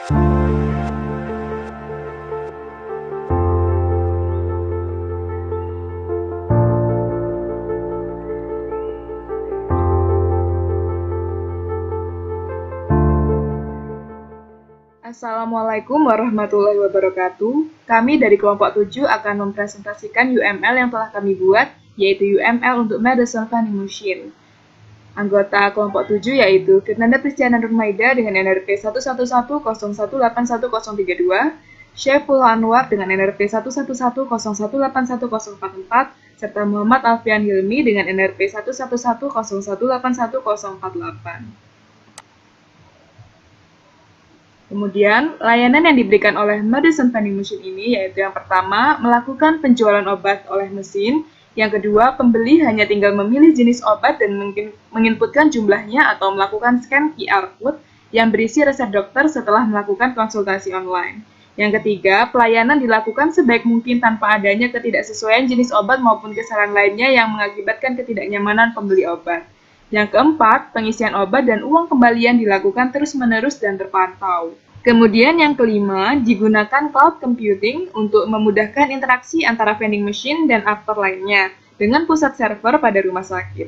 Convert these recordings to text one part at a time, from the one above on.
Assalamualaikum warahmatullahi wabarakatuh. Kami dari kelompok 7 akan mempresentasikan UML yang telah kami buat, yaitu UML untuk Madison Vending Machine. Anggota kelompok 7 yaitu Firnanda Pristiana Nurmaida dengan NRP 11101181032, Syaiful Anwar dengan NRP 11101181044, serta Muhammad Alfian Hilmi dengan NRP 11101181048. Kemudian, layanan yang diberikan oleh Madison Vending Machine ini yaitu yang pertama, melakukan penjualan obat oleh mesin. Yang kedua, pembeli hanya tinggal memilih jenis obat dan menginputkan jumlahnya atau melakukan scan QR code yang berisi resep dokter setelah melakukan konsultasi online. Yang ketiga, pelayanan dilakukan sebaik mungkin tanpa adanya ketidaksesuaian jenis obat maupun kesalahan lainnya yang mengakibatkan ketidaknyamanan pembeli obat. Yang keempat, pengisian obat dan uang kembalian dilakukan terus-menerus dan terpantau. Kemudian yang kelima, digunakan cloud computing untuk memudahkan interaksi antara vending machine dan aktor lainnya dengan pusat server pada rumah sakit.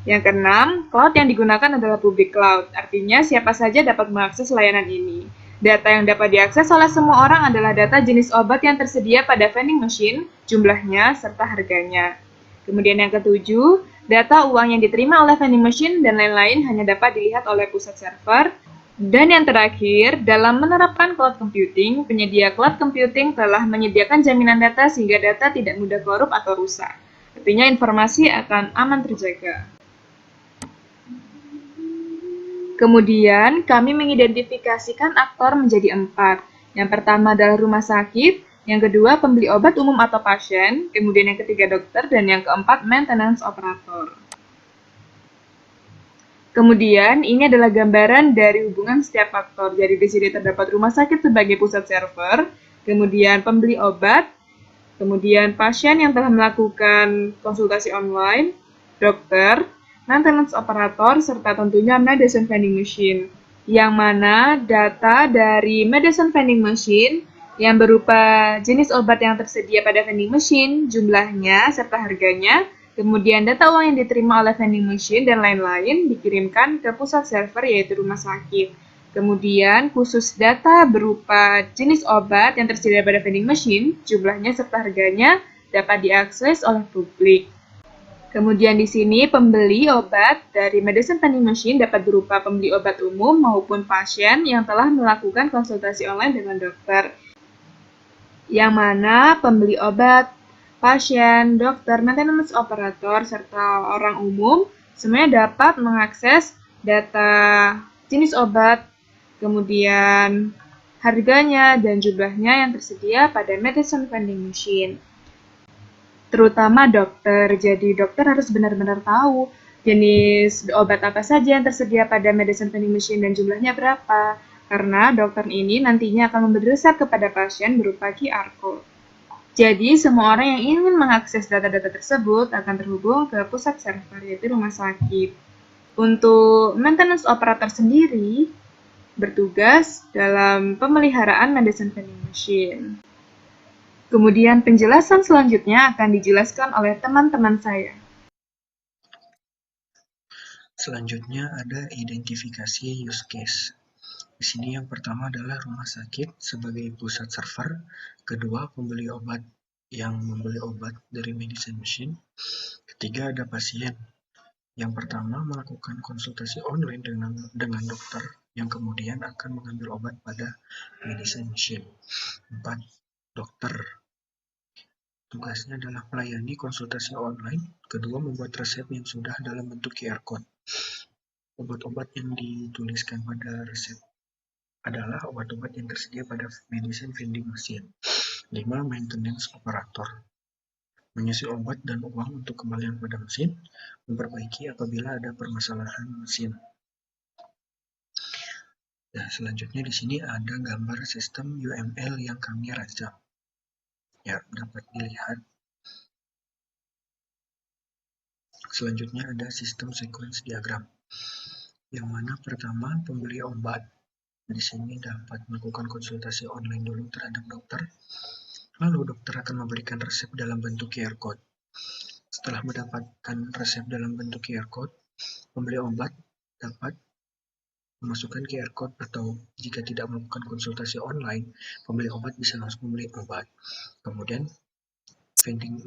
Yang keenam, cloud yang digunakan adalah public cloud, artinya siapa saja dapat mengakses layanan ini. Data yang dapat diakses oleh semua orang adalah data jenis obat yang tersedia pada vending machine, jumlahnya, serta harganya. Kemudian yang ketujuh, data uang yang diterima oleh vending machine dan lain-lain hanya dapat dilihat oleh pusat server. Dan yang terakhir, dalam menerapkan cloud computing, penyedia cloud computing telah menyediakan jaminan data sehingga data tidak mudah korup atau rusak. Artinya informasi akan aman terjaga. Kemudian, kami mengidentifikasikan aktor menjadi 4. Yang pertama adalah rumah sakit, yang kedua pembeli obat umum atau pasien, kemudian yang ketiga dokter, dan yang keempat maintenance operator. Kemudian, ini adalah gambaran dari hubungan setiap aktor. Jadi di sini terdapat rumah sakit sebagai pusat server, kemudian pembeli obat, kemudian pasien yang telah melakukan konsultasi online, dokter, maintenance operator, serta tentunya Madison Vending Machine. Yang mana data dari Madison Vending Machine yang berupa jenis obat yang tersedia pada vending machine, jumlahnya, serta harganya, kemudian data uang yang diterima oleh vending machine dan lain-lain dikirimkan ke pusat server yaitu rumah sakit. Kemudian khusus data berupa jenis obat yang tersedia pada vending machine, jumlahnya serta harganya dapat diakses oleh publik. Kemudian di sini pembeli obat dari Madison Vending Machine dapat berupa pembeli obat umum maupun pasien yang telah melakukan konsultasi online dengan dokter. Yang mana pembeli obat, pasien, dokter, maintenance operator, serta orang umum semuanya dapat mengakses data jenis obat, kemudian harganya dan jumlahnya yang tersedia pada Madison Vending Machine. Terutama dokter, jadi dokter harus benar-benar tahu jenis obat apa saja yang tersedia pada Madison Vending Machine dan jumlahnya berapa. Karena dokter ini nantinya akan memberi resep kepada pasien berupa QR code. Jadi, semua orang yang ingin mengakses data-data tersebut akan terhubung ke pusat server, yaitu rumah sakit. Untuk maintenance operator sendiri, bertugas dalam pemeliharaan Madison Vending Machine. Kemudian penjelasan selanjutnya akan dijelaskan oleh teman-teman saya. Selanjutnya ada identifikasi use case. Di sini yang pertama adalah rumah sakit sebagai pusat server, kedua pembeli obat yang membeli obat dari Madison Machine, ketiga ada pasien. Yang pertama melakukan konsultasi online dengan dokter yang kemudian akan mengambil obat pada Madison Machine. 4. Dokter. Tugasnya adalah melayani konsultasi online, kedua membuat resep yang sudah dalam bentuk QR code. Obat-obat yang dituliskan pada resep adalah obat-obat yang tersedia pada Madison Vending Machine. 5. Maintenance operator. Mengisi obat dan uang untuk kembalian pada mesin, memperbaiki apabila ada permasalahan mesin. Nah, selanjutnya di sini ada gambar sistem UML yang kami rancang. Ya, dapat dilihat. Selanjutnya ada sistem sequence diagram. Yang mana pertama pembeli obat. Di sini dapat melakukan konsultasi online dulu terhadap dokter, lalu dokter akan memberikan resep dalam bentuk QR Code. Setelah mendapatkan resep dalam bentuk QR Code, pembeli obat dapat memasukkan QR Code, atau jika tidak melakukan konsultasi online, pembeli obat bisa langsung membeli obat. Kemudian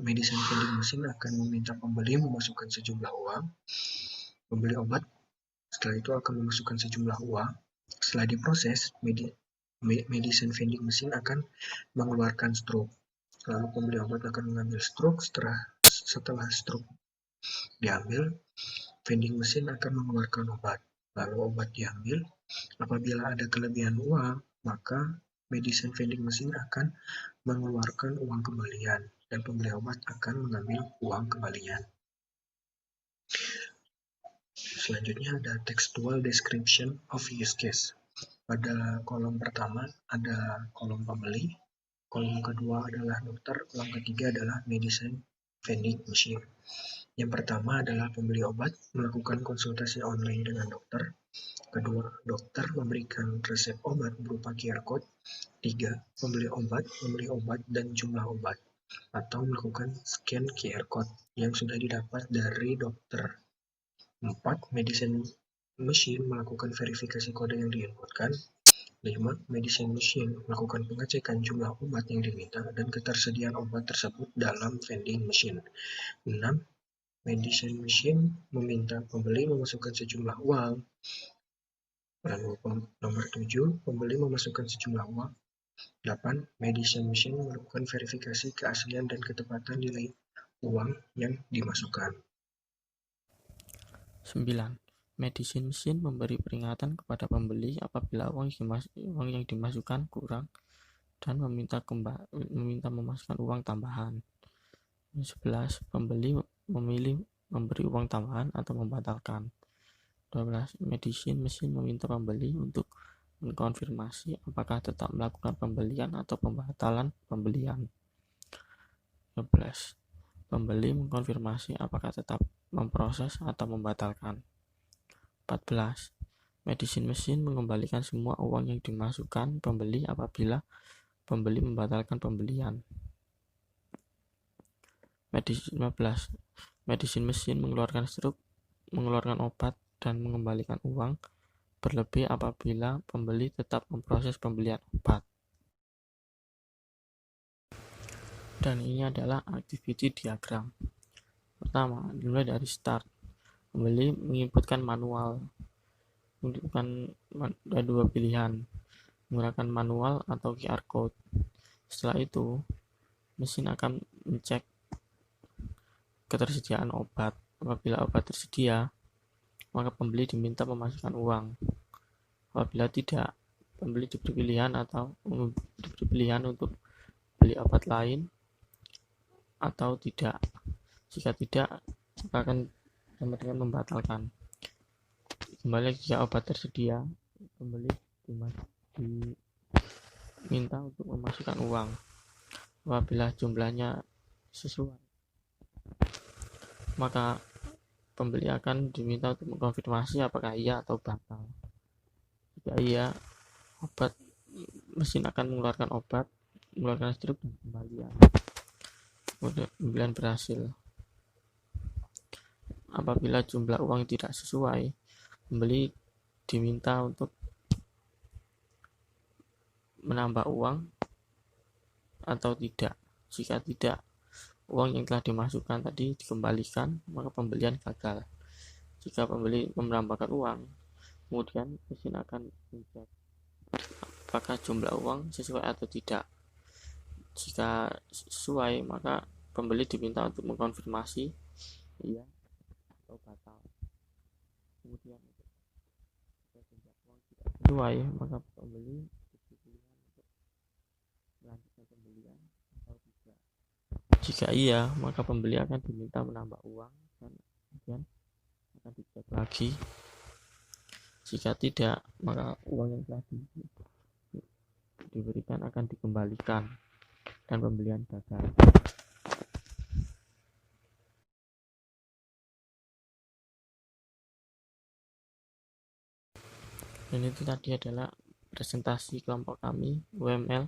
medicine vending machine akan meminta pembeli memasukkan sejumlah uang. Pembeli obat setelah itu akan memasukkan sejumlah uang. Setelah diproses, medicine vending machine akan mengeluarkan struk. Lalu pembeli obat akan mengambil struk. Setelah struk diambil, vending machine akan mengeluarkan obat. Lalu obat diambil. Apabila ada kelebihan uang, maka medicine vending machine akan mengeluarkan uang kembalian dan pembeli obat akan mengambil uang kembalian. Selanjutnya ada textual description of use case. Pada kolom pertama ada kolom pembeli, kolom kedua adalah dokter, kolom ketiga adalah medicine vending machine. Yang pertama adalah pembeli obat melakukan konsultasi online dengan dokter. Kedua, dokter memberikan resep obat berupa QR Code. Tiga, pembeli obat dan jumlah obat, atau melakukan scan QR Code yang sudah didapat dari dokter. 4. Medicine machine melakukan verifikasi kode yang diinputkan. 5. Medicine machine melakukan pengecekan jumlah obat yang diminta dan ketersediaan obat tersebut dalam vending machine. 6. Medicine machine meminta pembeli memasukkan sejumlah uang. Lalu nomor 7, pembeli memasukkan sejumlah uang. 8. Medicine machine melakukan verifikasi keaslian dan ketepatan nilai uang yang dimasukkan. 9. Medicine machine memberi peringatan kepada pembeli apabila uang yang dimasukkan kurang dan meminta memasukkan uang tambahan. 11. Pembeli memilih memberi uang tambahan atau membatalkan. 12. Medicine machine meminta pembeli untuk mengkonfirmasi apakah tetap melakukan pembelian atau pembatalan pembelian. 13. Pembeli mengkonfirmasi apakah tetap memproses atau membatalkan. 14. Medicine machine mengembalikan semua uang yang dimasukkan pembeli apabila pembeli membatalkan pembelian. 15. Medicine machine mengeluarkan struk, mengeluarkan obat, dan mengembalikan uang berlebih apabila pembeli tetap memproses pembelian obat. Dan ini adalah activity diagram. Pertama, dimulai dari start. Pembeli menginputkan manual. Ada dua pilihan, menggunakan manual atau QR code. Setelah itu, mesin akan mencek ketersediaan obat. Apabila obat tersedia, maka pembeli diminta memasukkan uang. Apabila tidak, pembeli diberi pilihan untuk beli obat lain atau tidak. Jika tidak, maka akan sama dengan membatalkan. Kembali jika obat tersedia, pembeli diminta untuk memasukkan uang. Apabila jumlahnya sesuai, maka pembeli akan diminta untuk mengkonfirmasi apakah iya atau batal. Jika iya, mesin akan mengeluarkan struk dan kembalian. Pembelian berhasil. Apabila jumlah uang tidak sesuai, pembeli diminta untuk menambah uang atau tidak. Jika tidak, uang yang telah dimasukkan tadi dikembalikan, maka pembelian gagal. Jika pembeli menambahkan uang, kemudian mesin akan mencek apakah jumlah uang sesuai atau tidak. Jika sesuai, maka pembeli diminta untuk mengkonfirmasi iya atau batal. Kemudian jika uang tidak sesuai, maka pembeli diberi pilihan untuk melanjutkan pembelian atau tidak. Jika iya, maka pembeli akan diminta menambah uang dan kemudian akan dicek lagi. Jika tidak, maka uang yang telah diberikan akan dikembalikan dan pembelian gagal. Dan itu tadi adalah presentasi kelompok kami UML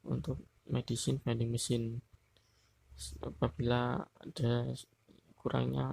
untuk medicine vending machine. Apabila ada kurangnya